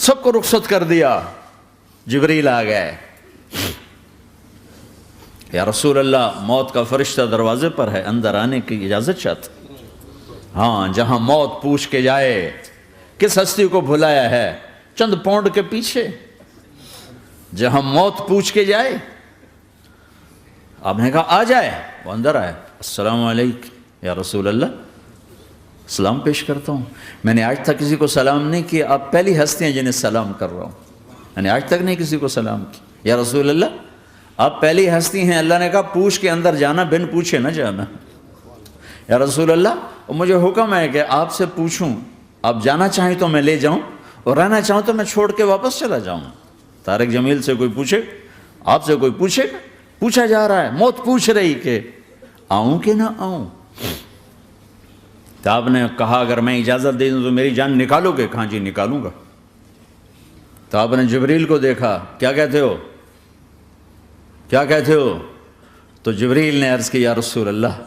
سب کو رخصت کر دیا. جبریل آ گئے. یا رسول اللہ موت کا فرشتہ دروازے پر ہے, اندر آنے کی اجازت چاہتا. ہاں, جہاں موت پوچھ کے جائے کس ہستی کو بھلایا ہے, چند پاؤنڈ کے پیچھے جہاں موت پوچھ کے جائے. آپ نے کہا آ جائے, وہ اندر آئے. السلام علیکم یا رسول اللہ, سلام پیش کرتا ہوں. میں نے آج تک کسی کو سلام نہیں کیا, آپ پہلی ہستی ہیں جنہیں سلام کر رہا ہوں. میں نے آج تک نہیں کسی کو سلام کی. یا رسول اللہ آپ پہلی ہستی ہیں. اللہ نے کہا پوچھ کے اندر جانا, بن پوچھے نہ جانا. یا رسول اللہ مجھے حکم ہے کہ آپ سے پوچھوں, آپ جانا چاہیں تو میں لے جاؤں, اور رہنا چاہوں تو میں چھوڑ کے واپس چلا جاؤں. طارق جمیل سے کوئی پوچھے, آپ سے کوئی پوچھے, پوچھا جا رہا ہے, موت پوچھ رہی کہ آؤں کہ نہ آؤں. تو آپ نے کہا اگر میں اجازت دے دوں تو میری جان نکالو گے؟ کہاں جی نکالوں گا. تو آپ نے جبریل کو دیکھا, کیا کہتے ہو, کیا کہتے ہو؟ تو جبریل نے عرض کی یا رسول اللہ,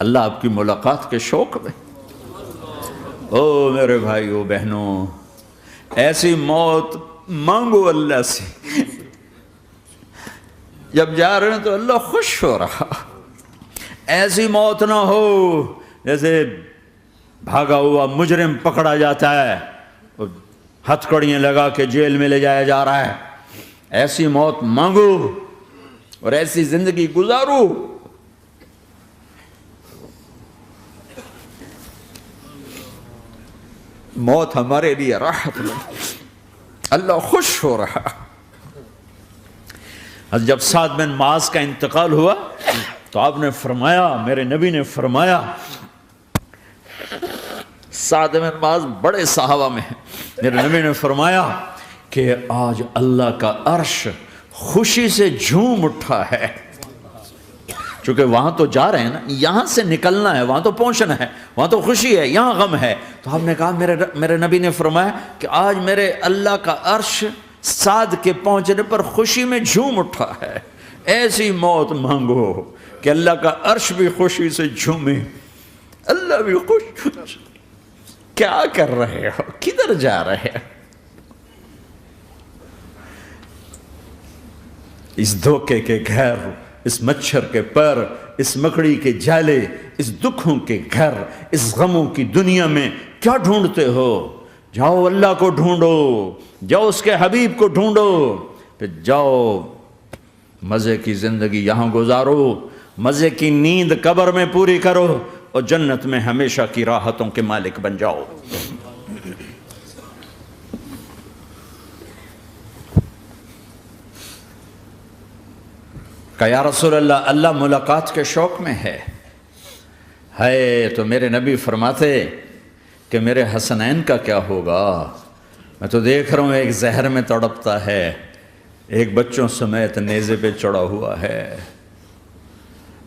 اللہ آپ کی ملاقات کے شوق میں. او میرے بھائیو بہنوں, ایسی موت مانگو اللہ سے. جب جا رہے ہیں تو اللہ خوش ہو رہا. ایسی موت نہ ہو جیسے بھاگا ہوا مجرم پکڑا جاتا ہے, ہتھکڑیاں لگا کے جیل میں لے جایا جا رہا ہے. ایسی موت مانگو اور ایسی زندگی گزارو. موت ہمارے لیے راحت ہے, اللہ خوش ہو رہا. جب سعد بن معاذ کا انتقال ہوا تو آپ نے فرمایا, میرے نبی نے فرمایا, سعد بن معاذ بڑے صحابہ میں ہیں, میرے نبی نے فرمایا کہ آج اللہ کا عرش خوشی سے جھوم اٹھا ہے. چونکہ وہاں تو جا رہے ہیں نا, یہاں سے نکلنا ہے, وہاں تو پہنچنا ہے, وہاں تو خوشی ہے, یہاں غم ہے. تو آپ نے کہا, میرے نبی نے فرمایا کہ آج میرے اللہ کا عرش سعد کے پہنچنے پر خوشی میں جھوم اٹھا ہے. ایسی موت مانگو کہ اللہ کا عرش بھی خوشی سے جھومے, اللہ بھی خوش. کیا کر رہے ہو, کدھر جا رہے ہو؟ اس دھوکے کے گھر, اس مچھر کے پر, اس مکڑی کے جالے, اس دکھوں کے گھر, اس غموں کی دنیا میں کیا ڈھونڈتے ہو؟ جاؤ اللہ کو ڈھونڈو, جاؤ اس کے حبیب کو ڈھونڈو, پھر جاؤ مزے کی زندگی یہاں گزارو, مزے کی نیند قبر میں پوری کرو, اور جنت میں ہمیشہ کی راحتوں کے مالک بن جاؤ. کہ یا رسول اللہ, اللہ ملاقات کے شوق میں ہے. تو میرے نبی فرماتے کہ میرے حسنین کا کیا ہوگا؟ میں تو دیکھ رہا ہوں ایک زہر میں تڑپتا ہے, ایک بچوں سمیت نیزے پہ چڑھا ہوا ہے.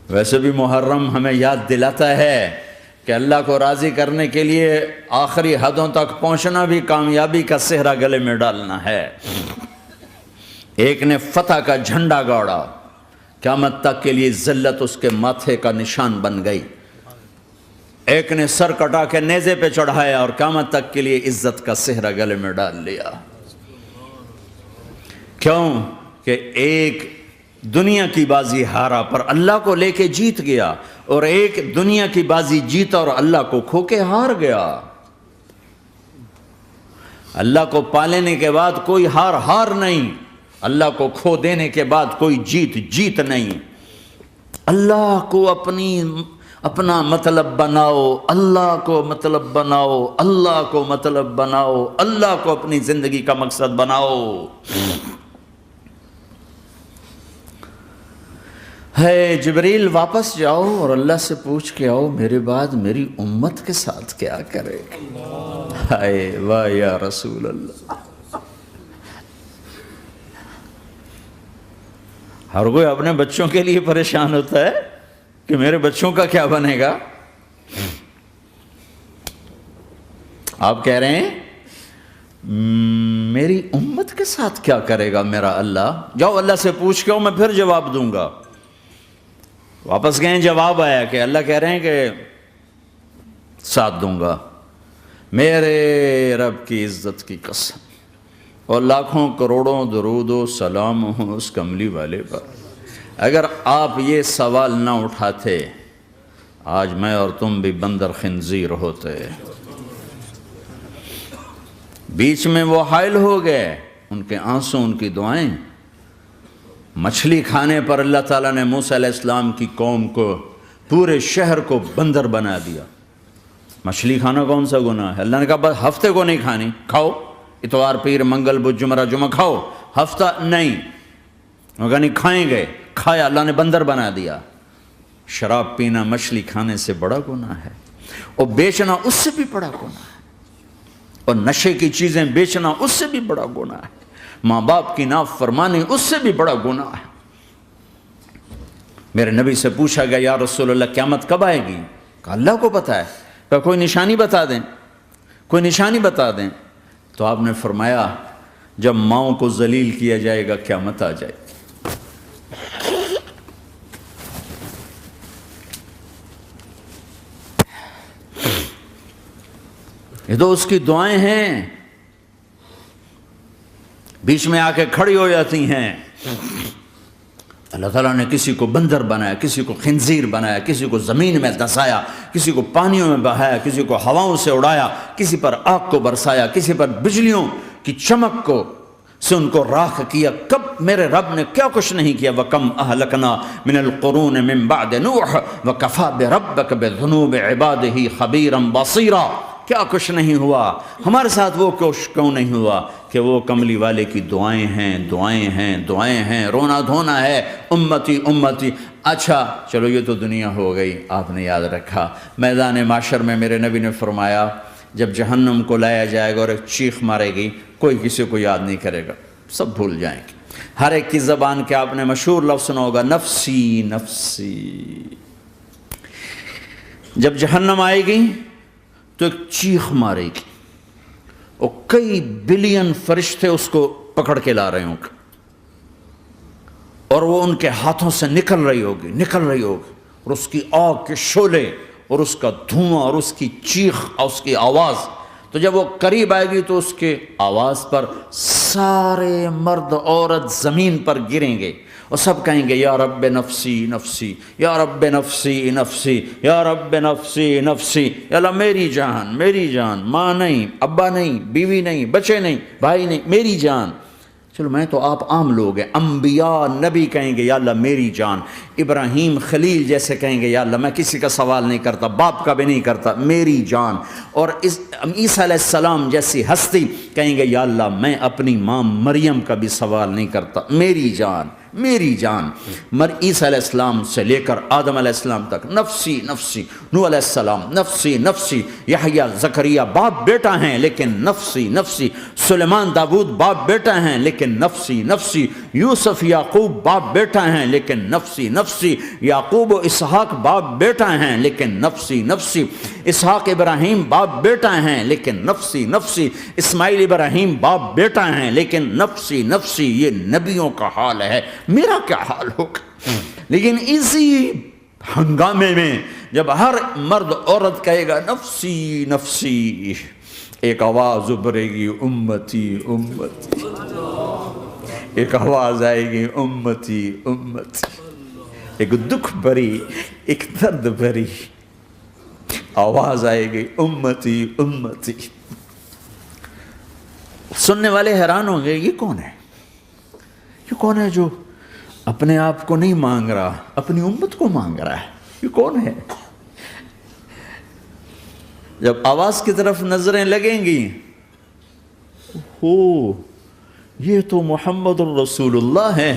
ویسے بھی محرم ہمیں یاد دلاتا ہے کہ اللہ کو راضی کرنے کے لیے آخری حدوں تک پہنچنا بھی کامیابی کا صحرا گلے میں ڈالنا ہے. ایک نے فتح کا جھنڈا گاڑا, قیامت تک کے لیے ذلت اس کے ماتھے کا نشان بن گئی. ایک نے سر کٹا کے نیزے پہ چڑھایا اور قیامت تک کے لیے عزت کا صحرا گلے میں ڈال لیا. کیوں کہ ایک دنیا کی بازی ہارا پر اللہ کو لے کے جیت گیا, اور ایک دنیا کی بازی جیتا اور اللہ کو کھو کے ہار گیا. اللہ کو پالینے کے بعد کوئی ہار نہیں, اللہ کو کھو دینے کے بعد کوئی جیت نہیں. اللہ کو اپنا مطلب بناؤ, اللہ کو مطلب بناؤ, اللہ کو مطلب بناؤ, اللہ کو اپنی زندگی کا مقصد بناؤ. جبریل واپس جاؤ اور اللہ سے پوچھ کے آؤ میرے بعد میری امت کے ساتھ کیا کرے گا. واہ یا رسول اللہ. ہر کوئی اپنے بچوں کے لیے پریشان ہوتا ہے کہ میرے بچوں کا کیا بنے گا. آپ کہہ رہے ہیں میری امت کے ساتھ کیا کرے گا میرا اللہ. جاؤ اللہ سے پوچھ کے آؤ, میں پھر جواب دوں گا. واپس گئے, جواب آیا کہ اللہ کہہ رہے ہیں کہ ساتھ دوں گا. میرے رب کی عزت کی قسم, اور لاکھوں کروڑوں درود و سلام ہوں اس کملی والے پر۔ اگر آپ یہ سوال نہ اٹھاتے آج میں اور تم بھی بندر خنزیر ہوتے۔ بیچ میں وہ حائل ہو گئے، ان کے آنسو، ان کی دعائیں۔ مچھلی کھانے پر اللہ تعالیٰ نے موسیٰ علیہ السلام کی قوم کو، پورے شہر کو بندر بنا دیا۔ مچھلی کھانا کون سا گناہ ہے؟ اللہ نے کہا بس ہفتے کو نہیں کھانی، کھاؤ، اتوار پیر منگل بدھ جمعہ جمعہ کھاؤ، ہفتہ نہیں۔ وہ کہا نہیں کھائیں گے، کھایا، اللہ نے بندر بنا دیا۔ شراب پینا مچھلی کھانے سے بڑا گناہ ہے، اور بیچنا اس سے بھی بڑا گناہ ہے، اور نشے کی چیزیں بیچنا اس سے بھی بڑا گناہ ہے، ماں باپ کی نافرمانی اس سے بھی بڑا گناہ ہے۔ میرے نبی سے پوچھا گیا یا رسول اللہ قیامت کب آئے گی؟ کہا اللہ کو پتہ ہے۔ کہا کوئی نشانی بتا دیں، کوئی نشانی بتا دیں۔ تو آپ نے فرمایا جب ماؤں کو ذلیل کیا جائے گا قیامت آ جائے گی۔ یہ تو اس کی دعائیں ہیں، بیچ میں آ کے کھڑی ہو جاتی ہیں۔ اللہ تعالیٰ نے کسی کو بندر بنایا، کسی کو خنزیر بنایا، کسی کو زمین میں دسایا، کسی کو پانیوں میں بہایا، کسی کو ہواؤں سے اڑایا، کسی پر آگ کو برسایا، کسی پر بجلیوں کی چمک کو سے ان کو راکھ کیا۔ کب میرے رب نے کیا کچھ نہیں کیا۔ وَكَمْ أَهْلَكْنَا مِنَ الْقُرُونِ مِن بَعْدِ نُوحٍ وَكَفَى بِرَبِّكَ بِذُنُوبِ عِبَادِهِ خَبِيرًا بَصِيرًا۔ کیا کچھ نہیں ہوا ہمارے ساتھ، وہ کچھ کیوں نہیں ہوا کہ وہ کملی والے کی دعائیں ہیں، دعائیں ہیں، دعائیں ہیں، رونا دھونا ہے، امتی امتی۔ اچھا چلو یہ تو دنیا ہو گئی، آپ نے یاد رکھا۔ میدان معاشر میں میرے نبی نے فرمایا جب جہنم کو لایا جائے گا اور ایک چیخ مارے گی، کوئی کسی کو یاد نہیں کرے گا، سب بھول جائیں گے۔ ہر ایک کی زبان کے آپ نے مشہور لفظ سنا ہوگا نفسی نفسی۔ جب جہنم آئے گی تو ایک چیخ مارے گی، اور کئی بلین فرشتے اس کو پکڑ کے لا رہے ہوں گے، اور وہ ان کے ہاتھوں سے نکل رہی ہوگی، اور اس کی آگ کے شعلے اور اس کا دھواں اور اس کی چیخ اور اس کی آواز۔ تو جب وہ قریب آئے گی تو اس کے آواز پر سارے مرد عورت زمین پر گریں گے، اور سب کہیں گے یا رب نفسی نفسی، یا رب نفسی نفسی، یا رب نفسی نفسی، یا اللہ میری جان، میری جان، ماں نہیں، ابا نہیں، بیوی نہیں، بچے نہیں، بھائی نہیں، میری جان۔ چلو میں تو آپ عام لوگ ہیں، انبیاء نبی کہیں گے یا اللہ میری جان، ابراہیم خلیل جیسے کہیں گے یا اللہ میں کسی کا سوال نہیں کرتا، باپ کا بھی نہیں کرتا، میری جان، اور عیسیٰ علیہ السلام جیسی ہستی کہیں گے یا اللہ میں اپنی ماں مریم کا بھی سوال نہیں کرتا، میری جان، میری جان۔ عیسیٰ علیہ السلام سے لے کر آدم علیہ السلام تک نفسی نفسی، نوح علیہ السلام نفسی نفسی، یحییٰ زکریا باپ بیٹا ہیں لیکن نفسی نفسی، سلیمان داؤد باپ بیٹا ہیں لیکن نفسی نفسی، یوسف یعقوب باپ بیٹا ہیں لیکن نفسی نفسی، یعقوب و اسحاق باپ بیٹا ہیں لیکن نفسی نفسی، اسحاق ابراہیم باپ بیٹا ہیں لیکن نفسی نفسی، اسماعیل ابراہیم باپ بیٹا ہیں لیکن نفسی نفسی۔ یہ نبیوں کا حال ہے، میرا کیا حال ہوگا؟ لیکن اسی ہنگامے میں جب ہر مرد عورت کہے گا نفسی نفسی، ایک آواز ابھرے گی امتی امتی، ایک آواز آئے گی امتی امتی، ایک دکھ بھری، ایک درد بھری آواز آئے گی امتی امتی۔ سننے والے حیران ہوں گے یہ کون ہے، یہ کون ہے جو اپنے آپ کو نہیں مانگ رہا، اپنی امت کو مانگ رہا ہے، یہ کون ہے؟ جب آواز کی طرف نظریں لگیں گی، ہو یہ تو محمد الرسول اللہ ہے،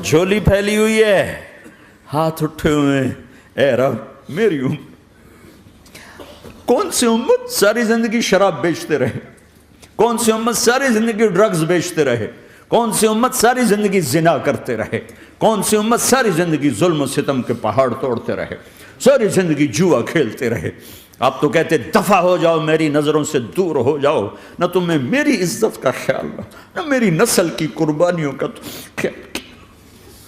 جھولی پھیلی ہوئی ہے، ہاتھ اٹھے ہوئے ہیں، اے رب میری امت۔ کون سی امت ساری زندگی شراب بیچتے رہے، کون سی امت ساری زندگی ڈرگز بیچتے رہے، کون سی امت ساری زندگی زنا کرتے رہے، کون سی امت ساری زندگی ظلم و ستم کے پہاڑ توڑتے رہے، ساری زندگی جوا کھیلتے رہے۔ آپ تو کہتے دفع ہو جاؤ، میری نظروں سے دور ہو جاؤ، نہ تمہیں میری عزت کا خیال نہ میری نسل کی قربانیوں کا خیال،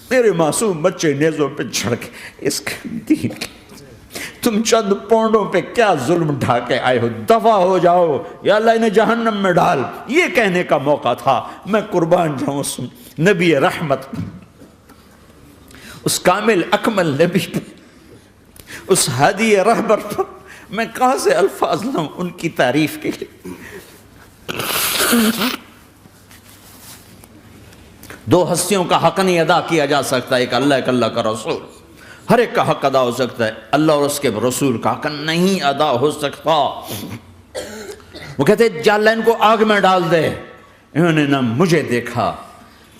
میرے معصوم بچے نیزوں پہ چڑھ کے اس کے دین تم چند پونڈوں پہ کیا ظلم ڈھا کے آئے ہو، دفع ہو جاؤ یا اللہ انہیں جہنم میں ڈال، یہ کہنے کا موقع تھا۔ میں قربان جاؤں اس نبی رحمت، اس کامل اکمل نبی پر، اس ہادی رہبر پر میں کہاں سے الفاظ لاؤں ان کی تعریف کے لیے۔ دو ہستیوں کا حق نہیں ادا کیا جا سکتا، ایک اللہ، ایک اللہ کا رسول۔ ہر ایک کا حق ادا ہو سکتا ہے، اللہ اور اس کے رسول کا حق نہیں ادا ہو سکتا۔ وہ کہتے جا اللہ ان کو آگ میں ڈال دے۔ انہوں نے نہ مجھے دیکھا،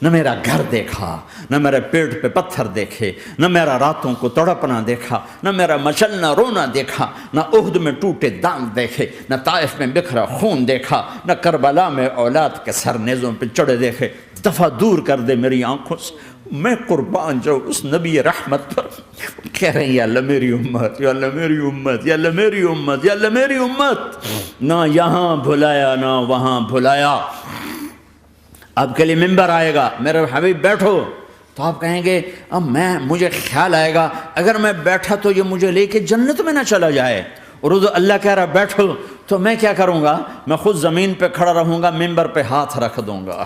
نہ میرا گھر دیکھا، نہ میرے پیٹ پہ پتھر دیکھے، نہ میرا راتوں کو تڑپنا دیکھا، نہ میرا مچلنا رونا دیکھا، نہ احد میں ٹوٹے دانت دیکھے، نہ طائف میں بکھرا خون دیکھا، نہ کربلا میں اولاد کے سر نیزوں پہ چڑھے دیکھے۔ دفعہ دور کر دے میری آنکھوں سے، میں قربان جاؤں اس نبی رحمت پر۔ کہہ رہے ہیں یا اللہ میری امت، یا اللہ میری امت، یا اللہ میری امت، یا اللہ میری امت۔ نہ یہاں بھلایا نہ وہاں بھلایا۔ آپ کے لیے ممبر آئے گا، میرے حبیب بیٹھو، تو آپ کہیں گے اب مجھے خیال آئے گا اگر میں بیٹھا تو یہ مجھے لے کے جنت میں نہ چلا جائے، اور اللہ کہہ رہا بیٹھو تو میں کیا کروں گا؟ میں خود زمین پہ کھڑا رہوں گا، ممبر پہ ہاتھ رکھ دوں گا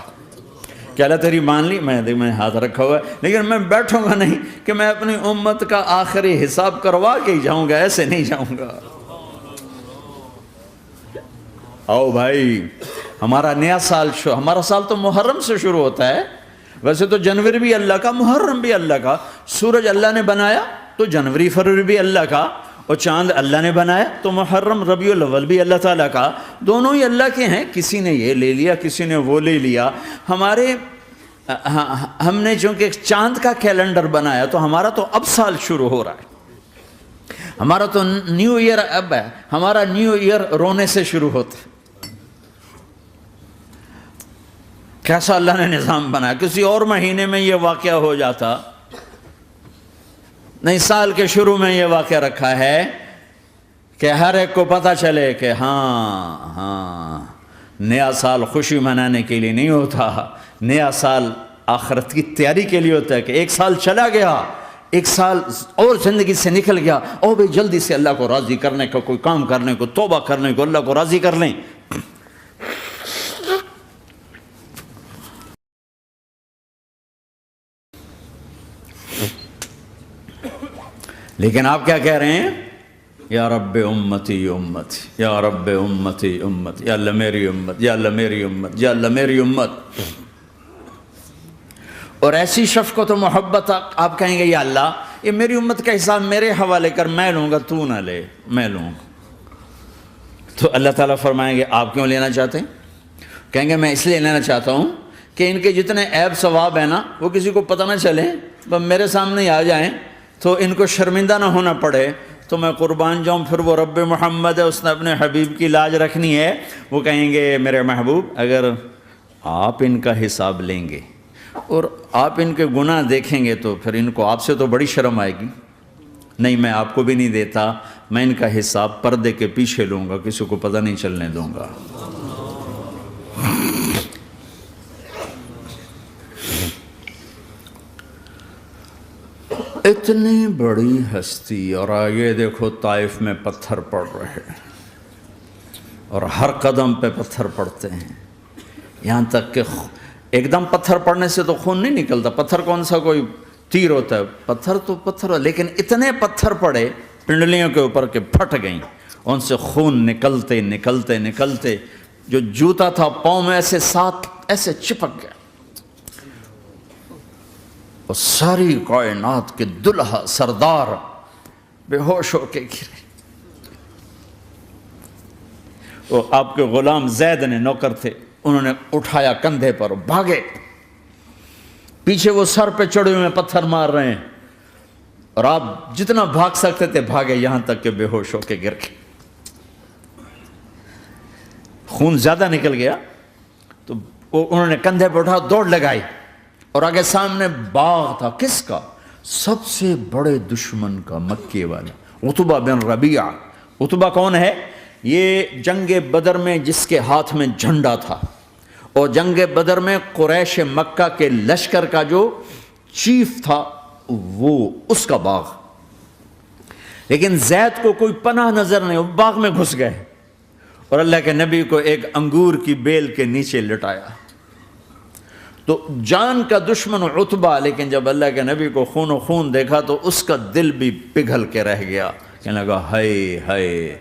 کہ اللہ تیری مان لی، میں ہاتھ رکھا ہوا ہے، لیکن میں بیٹھوں گا نہیں کہ میں اپنی امت کا آخری حساب کروا کے ہی جاؤں گا، ایسے نہیں جاؤں گا۔ آؤ بھائی، ہمارا نیا سال ہمارا سال تو محرم سے شروع ہوتا ہے، ویسے تو جنوری بھی اللہ کا، محرم بھی اللہ کا، سورج اللہ نے بنایا تو جنوری فروری بھی اللہ کا، اور چاند اللہ نے بنایا تو محرم ربیع الاول بھی اللہ تعالیٰ کا، دونوں ہی اللہ کے ہیں۔ کسی نے یہ لے لیا، کسی نے وہ لے لیا۔ ہم نے چونکہ چاند کا کیلنڈر بنایا تو ہمارا تو اب سال شروع ہو رہا ہے، ہمارا تو نیو ایئر اب ہے، ہمارا نیو ایئر رونے سے شروع ہوتا ہے۔ کیسا اللہ نے نظام بنایا، کسی اور مہینے میں یہ واقعہ ہو جاتا، نہیں سال کے شروع میں یہ واقعہ رکھا ہے کہ ہر ایک کو پتہ چلے کہ ہاں نیا سال خوشی منانے کے لیے نہیں ہوتا، نیا سال آخرت کی تیاری کے لیے ہوتا ہے کہ ایک سال چلا گیا، ایک سال اور زندگی سے نکل گیا، او بھئی جلدی سے اللہ کو راضی کرنے کا کوئی کام کرنے کو، توبہ کرنے کو، اللہ کو راضی کر لیں۔ لیکن آپ کیا کہہ رہے ہیں؟ یا رب امتی امت، یا رب امتی امت، یا اللہ میری امت، یا اللہ میری امت، یا اللہ میری امت۔ اور ایسی شفقت و محبت آپ کہیں گے یا اللہ یہ میری امت کا حساب میرے حوالے کر، میں لوں گا، تو نہ لے، میں لوں گا۔ تو اللہ تعالیٰ فرمائیں گے آپ کیوں لینا چاہتے ہیں؟ کہیں گے میں اس لیے لینا چاہتا ہوں کہ ان کے جتنے عیب ثواب ہیں نا وہ کسی کو پتہ نہ چلے، بس میرے سامنے ہی آ جائیں تو ان کو شرمندہ نہ ہونا پڑے، تو میں قربان جاؤں۔ پھر وہ رب محمد ہے، اس نے اپنے حبیب کی لاج رکھنی ہے، وہ کہیں گے میرے محبوب اگر آپ ان کا حساب لیں گے اور آپ ان کے گناہ دیکھیں گے تو پھر ان کو آپ سے تو بڑی شرم آئے گی، نہیں میں آپ کو بھی نہیں دیتا، میں ان کا حساب پردے کے پیچھے لوں گا، کسی کو پتہ نہیں چلنے دوں گا۔ اتنی بڑی ہستی، اور آگے دیکھو طائف میں پتھر پڑ رہے ہیں، اور ہر قدم پہ پتھر پڑتے ہیں، یہاں تک کہ ایک دم پتھر پڑنے سے تو خون نہیں نکلتا، پتھر کون سا کوئی تیر ہوتا ہے، پتھر تو پتھر، لیکن اتنے پتھر پڑے پنڈلیوں کے اوپر کہ پھٹ گئیں، ان سے خون نکلتے نکلتے نکلتے جو جوتا تھا پاؤں میں ایسے ساتھ ایسے چپک گیا، اور ساری کائنات کے دلہا سردار بے ہوش ہو کے گرے۔ وہ آپ کے غلام زید نے نوکر تھے، انہوں نے اٹھایا کندھے پر، بھاگے، پیچھے وہ سر پہ چڑھے ہوئے پتھر مار رہے ہیں، اور آپ جتنا بھاگ سکتے تھے بھاگے، یہاں تک کہ بے ہوش ہو کے گر گئے۔ خون زیادہ نکل گیا تو انہوں نے کندھے پہ اٹھا، دوڑ لگائی، اور آگے سامنے باغ تھا، کس کا؟ سب سے بڑے دشمن کا، مکے والا عتبہ بن ربیعہ۔ عتبہ کون ہے؟ یہ جنگ بدر میں جس کے ہاتھ میں جھنڈا تھا، اور جنگ بدر میں قریش مکہ کے لشکر کا جو چیف تھا وہ، اس کا باغ۔ لیکن زید کو کوئی پناہ نظر نہیں، وہ باغ میں گھس گئے اور اللہ کے نبی کو ایک انگور کی بیل کے نیچے لٹایا۔ تو جان کا دشمن عتبہ، لیکن جب اللہ کے نبی کو خون و خون دیکھا تو اس کا دل بھی پگھل کے رہ گیا، کہنے لگا ہائے ہائے،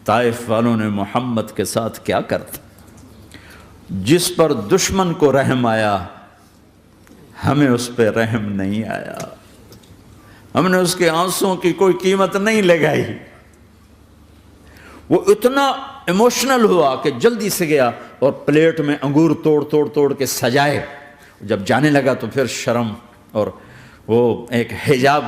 طائف والوں نے محمد کے ساتھ کیا کرتا۔ جس پر دشمن کو رحم آیا ہمیں اس پہ رحم نہیں آیا، ہم نے اس کے آنسوں کی کوئی قیمت نہیں لگائی۔ وہ اتنا ایموشنل ہوا کہ جلدی سے گیا اور پلیٹ میں انگور توڑ کے سجائے۔ جب جانے لگا تو پھر شرم اور وہ ایک حجاب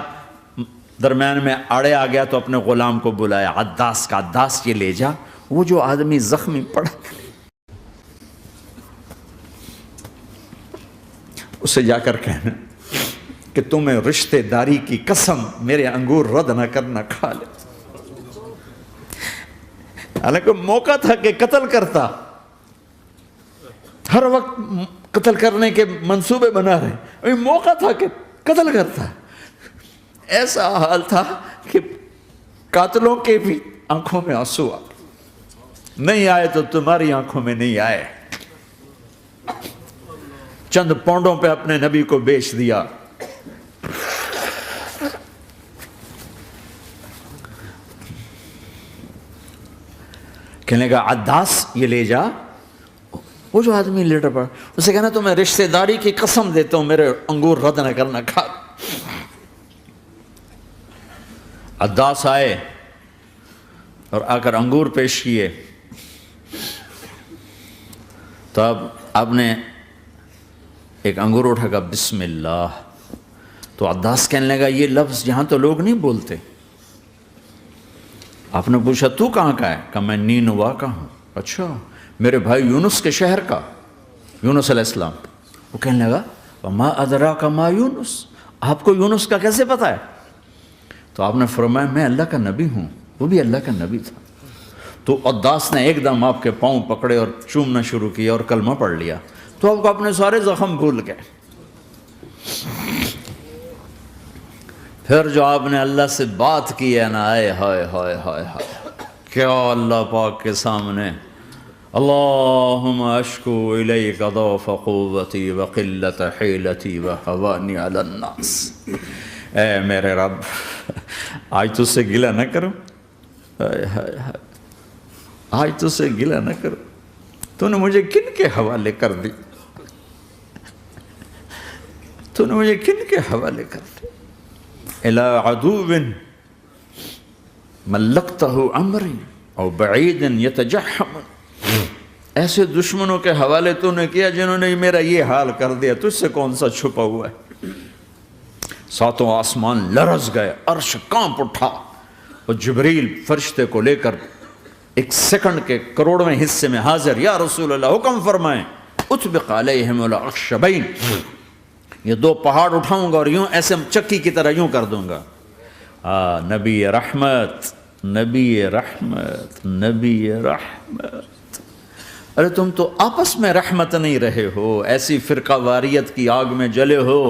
درمیان میں آڑے آ گیا، تو اپنے غلام کو بلایا، عداس کا، عداس یہ لے جا وہ جو آدمی زخمی پڑا، اسے جا کر کہنا کہ تمہیں رشتہ داری کی قسم میرے انگور رد نہ کرنا، کھا لے۔ حالانکہ موقع تھا کہ قتل کرتا، ہر وقت قتل کرنے کے منصوبے بنا رہے، ابھی موقع تھا کہ قتل کرتا۔ ایسا حال تھا کہ قاتلوں کے بھی آنکھوں میں آنسو آ نہیں آئے تو تمہاری آنکھوں میں نہیں آئے۔ چند پونڈوں پہ اپنے نبی کو بیچ دیا۔ کہنے کا عداس یہ لے جا، وہ جو آدمی لیٹر پڑا، اسے کہنا تو میں رشتہ داری کی قسم دیتا ہوں میرے انگور رد نہ کرنا، کھا۔ عداس آئے اور آ کر انگور پیش کیے، تو اب آپ نے ایک انگور اٹھا کر بسم اللہ، تو عداس کہنے لگا یہ لفظ یہاں تو لوگ نہیں بولتے۔ آپ نے پوچھا تو کہاں کا ہے؟ کہا میں نینوا کا ہوں۔ اچھا، میرے بھائی یونس کے شہر کا، یونس علیہ السلام۔ وہ کہنے لگا وما ادراک ما یونس، آپ کو یونس کا کیسے پتا ہے؟ تو آپ نے فرمایا میں اللہ کا نبی ہوں، وہ بھی اللہ کا نبی تھا۔ تو عداس نے ایک دم آپ کے پاؤں پکڑے اور چومنا شروع کیا اور کلمہ پڑھ لیا، تو آپ کو اپنے سارے زخم بھول گئے۔ پھر جو آپ نے اللہ سے بات کی ہے نا، آئے ہائے ہائے ہائے ہائے، کیا اللہ پاک کے سامنے اللہم اشکو الیک ضعف قوتی وقلت حیلتی وہوانی علی الناس، اے میرے رب آج تجھ سے گلہ نہ کروں، آج تجھ سے گلہ نہ کروں، تو نے مجھے کن کے حوالے کر دی، تو نے مجھے کن کے حوالے کر دی، الی عدو ملکتہ امری او بعید یتجحم، ایسے دشمنوں کے حوالے تو نے کیا جنہوں نے میرا یہ حال کر دیا، تجھ سے کون سا چھپا ہوا ہے۔ ساتوں آسمان لرز گئے، عرش کانپ اٹھا، اور جبریل فرشتے کو لے کر ایک سیکنڈ کے کروڑویں حصے میں حاضر، یا رسول اللہ حکم فرمائیں اطبق علیہم الاخشبین، یہ دو پہاڑ اٹھاؤں گا اور یوں ایسے چکی کی طرح یوں کر دوں گا۔ نبی رحمت، نبی رحمت، نبی رحمت۔ ارے تم تو آپس میں رحمت نہیں رہے ہو، ایسی فرقہ واریت کی آگ میں جلے ہو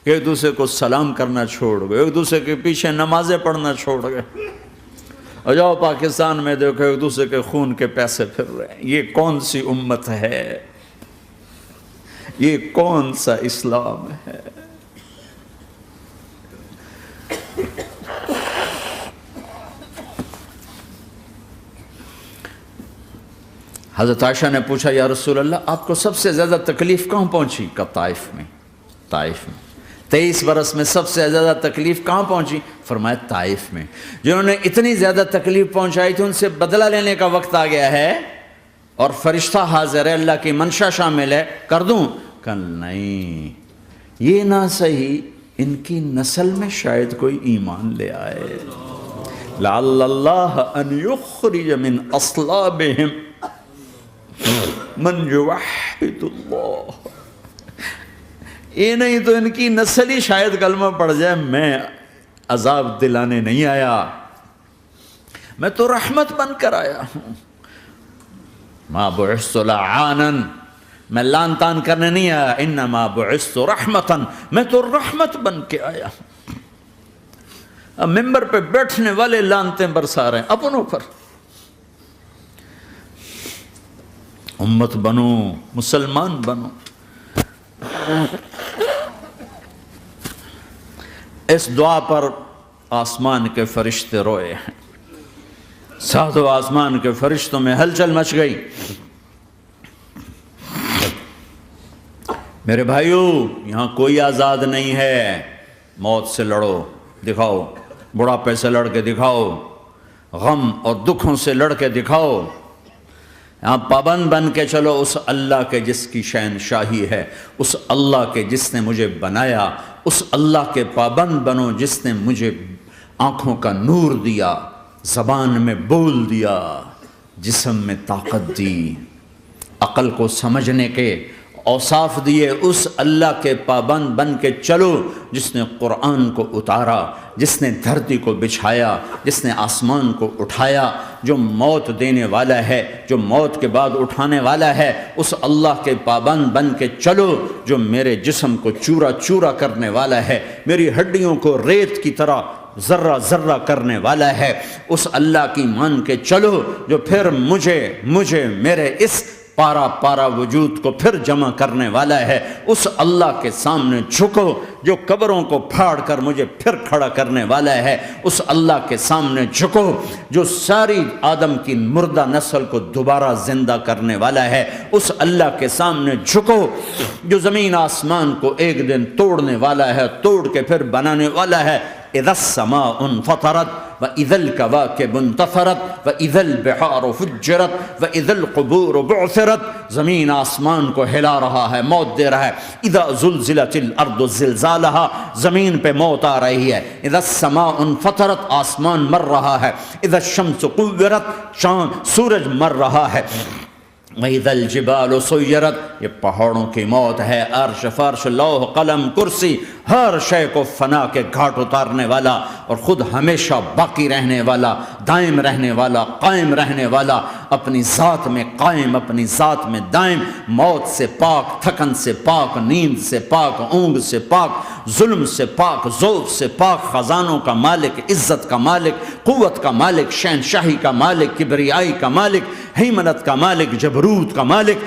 کہ ایک دوسرے کو سلام کرنا چھوڑ گئے، ایک دوسرے کے پیچھے نمازیں پڑھنا چھوڑ گئے، اور جاؤ پاکستان میں دیکھو ایک دوسرے کے خون کے پیسے پھر رہے ہیں۔ یہ کون سی امت ہے؟ یہ کون سا اسلام ہے؟ حضرت عائشہ نے پوچھا یا رسول اللہ آپ کو سب سے زیادہ تکلیف کہاں پہنچی؟ کہا طائف میں، طائف میں۔ 23 برس میں سب سے زیادہ تکلیف کہاں پہنچی؟ فرمایا طائف میں۔ جنہوں نے اتنی زیادہ تکلیف پہنچائی تھی ان سے بدلہ لینے کا وقت آ گیا ہے، اور فرشتہ حاضر ہے، اللہ کی منشا شامل ہے، کر دوں؟ کہ نہیں، یہ نہ صحیح، ان کی نسل میں شاید کوئی ایمان لے آئے، لعل اللہ ان یخرج من اصلابہم من یوحد اللہ، یہ نہیں تو ان کی نسل ہی شاید کلمہ پڑھ جائے۔ میں عذاب دلانے نہیں آیا، میں تو رحمت بن کر آیا ہوں۔ ما بعثت لعانا، میں لان تان کرنے نہیں آیا، انما بعثت رحمتا، میں تو رحمت بن کے آیا ہوں۔ اب ممبر پہ بیٹھنے والے لانتیں برسا رہے ہیں اپنوں پر. امت بنو، مسلمان بنو. اس دعا پر آسمان کے فرشتے روئے ہیں. ساتوں آسمان کے فرشتوں میں ہلچل مچ گئی. میرے بھائیو، یہاں کوئی آزاد نہیں ہے. موت سے لڑو، دکھاؤ. بڑھاپے سے لڑ کے دکھاؤ. غم اور دکھوں سے لڑ کے دکھاؤ. یہاں پابند بن کے چلو اس اللہ کے جس کی شہنشاہی ہے، اس اللہ کے جس نے مجھے بنایا. اس اللہ کے پابند بنو جس نے مجھے آنکھوں کا نور دیا، زبان میں بول دیا، جسم میں طاقت دی، عقل کو سمجھنے کے اوصاف دیے. اس اللہ کے پابند بن کے چلو جس نے قرآن کو اتارا، جس نے دھرتی کو بچھایا، جس نے آسمان کو اٹھایا، جو موت دینے والا ہے، جو موت کے بعد اٹھانے والا ہے. اس اللہ کے پابند بن کے چلو جو میرے جسم کو چورا چورا کرنے والا ہے، میری ہڈیوں کو ریت کی طرح ذرہ ذرہ کرنے والا ہے. اس اللہ کی مان کے چلو جو پھر مجھے میرے اس پارا پارا وجود کو پھر جمع کرنے والا ہے. اس اللہ کے سامنے جھکو جو قبروں کو پھاڑ کر مجھے پھر کھڑا کرنے والا ہے. اس اللہ کے سامنے جھکو جو ساری آدم کی مردہ نسل کو دوبارہ زندہ کرنے والا ہے. اس اللہ کے سامنے جھکو جو زمین آسمان کو ایک دن توڑنے والا ہے، توڑ کے پھر بنانے والا ہے. اذا السماء انفطرت واذا الكواكب انتثرت واذا البحار فجرت واذا القبور بعثرت. زمین آسمان کو ہلا رہا ہے، موت دے رہا ہے. اذا زلزلت الارض زلزالها، زمین پہ موت آ رہی ہے. اذا السماء انفطرت، آسمان مر رہا ہے. اذا الشمس قورت، سورج مر رہا ہے. وَإِذَا الْجِبَالُ سُيِّرَتْ، یہ پہاڑوں کی موت ہے. عرش فرش لوح قلم کرسی ہر شے کو فنا کے گھاٹ اتارنے والا اور خود ہمیشہ باقی رہنے والا، دائم رہنے والا، قائم رہنے والا، اپنی ذات میں قائم، اپنی ذات میں دائم، موت سے پاک، تھکن سے پاک، نیند سے پاک، اونگ سے پاک، ظلم سے پاک، ذوق سے پاک، خزانوں کا مالک، عزت کا مالک، قوت کا مالک، شہنشاہی کا مالک، کبریائی کا مالک، ہیمنت کا مالک، جبروت کا مالک،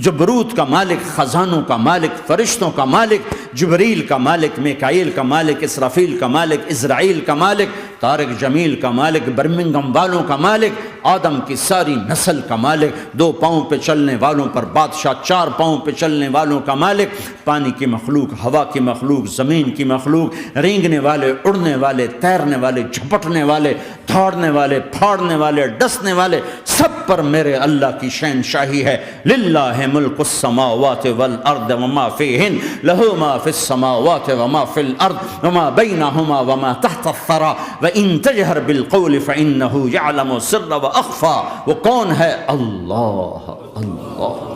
جبروت کا مالک، خزانوں کا مالک، فرشتوں کا مالک، جبریل کا مالک، میکائیل کا مالک، اسرافیل کا مالک، اسرائیل کا مالک، طارق جمیل کا مالک، برمنگم والوں کا مالک، آدم کی ساری نسل کا مالک، 2 پاؤں پہ چلنے والوں پر بادشاہ، 4 پاؤں پہ چلنے والوں کا مالک، پانی کی مخلوق، ہوا کی مخلوق، زمین کی مخلوق، رینگنے والے، اڑنے والے، تیرنے والے، جھپٹنے والے، دھاڑنے والے، پھاڑنے والے، ڈسنے والے، سب پر میرے اللہ کی شہنشاہی ہے. للہ ملک السماوات والارض وما فیہن، لہو ما فی السماوات وما فی الارض وما بینہما وما تحت الثری وان تجہر بالقول فانہ یعلم السر واخفی. وہ کون ہے؟ اللہ. اللہ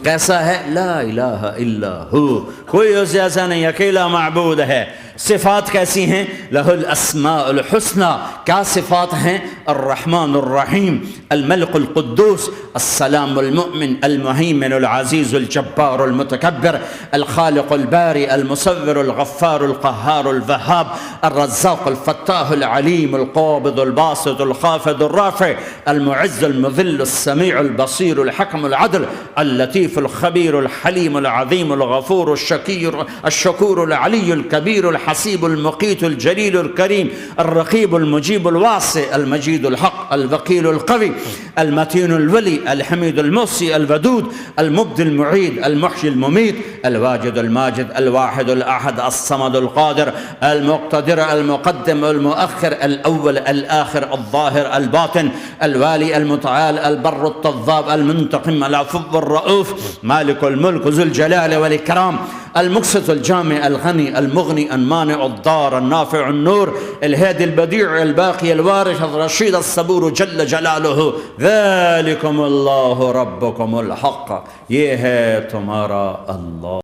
کیسا ہے؟ لا الہ الا ہو، کوئی اس جیسا نہیں، اکیلا معبود ہے. صفات کیسی ہیں؟ لہ الاسماء الحسنى. کیا صفات ہیں؟ الرحمن الرحیم، الملک القدوس، السلام المؤمن، المہیمن العزیز الجبار المتکبر، الخالق الباری المصور الغفار القہار الوہاب، الرزاق الفتاح العلیم القابض الباسط الخافض الرافع، المعز المذل السمیع البصیر الحکم العدل، اللطیف الخبیر الحلیم العظیم الغفور الشکور العلی الکبیر الحسیب المقیت الجلیل الکریم، الرقیب المجیب الواسع، المجید الحق، الوکیل القوی، المتین الولی، الحمید المحصی، الودود، المبدی المعید، المحیی الممیت، الواجد الماجد، الواحد الاحد، الصمد القادر، المقتدر، المقدم، المؤخر، الاول، الاخر، الظاهر، الباطن، الوالي، المتعال، البر، التواب، المنتقم، العفو، الرؤوف، مالك الملك، ذو الجلال والإكرام، المقسط، الجامع، الغني، المغني، المانع، الضار، النافع، النور، الهادي، البديع، الباقي، الوارث، الرشيد، الصبور جل جلاله. ذلكم الله ربكم الحق، یہ ہے تمہارا اللہ.